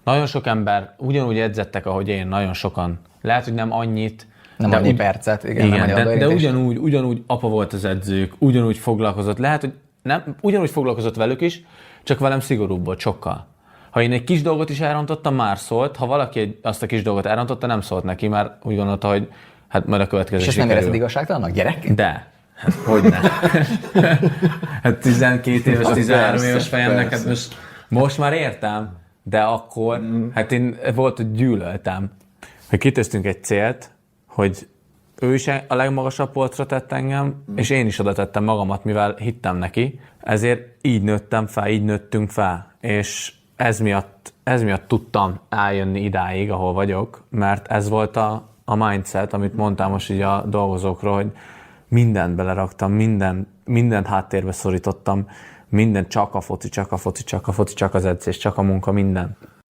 nagyon sok ember ugyanúgy edzettek, ahogy én, nagyon sokan. Lehet, hogy nem annyit. Nem annyi percet, igen, nem annyi de ugyanúgy apa volt az edzők, ugyanúgy foglalkozott. Lehet, hogy nem, ugyanúgy foglalkozott velük is, csak velem szigorúbb volt, sokkal. Ha én egy kis dolgot is elrontottam, már szólt. Ha valaki azt a kis dolgot elrontotta, nem szólt neki, mert úgy gondolta, hogy hát majd a következő és ezt nem érezted igazságtalannak gyerekként? De. Hát hogyne. Hát 12 éves, 13 éves fejemnek, hát most már értem, de akkor, hát én volt, hogy gyűlöltem. Hogy kitűztünk egy célt, hogy ő is a legmagasabb polcra tett engem, és én is oda tettem magamat, mivel hittem neki. Ezért így nőttem fel, így nőttünk fel. És ez miatt tudtam eljönni idáig, ahol vagyok, mert ez volt a mindset, amit mondtam most így a dolgozókról, hogy mindent beleraktam, mindent háttérbe szorítottam, mindent csak a foci, csak az edzés, csak a munka, minden.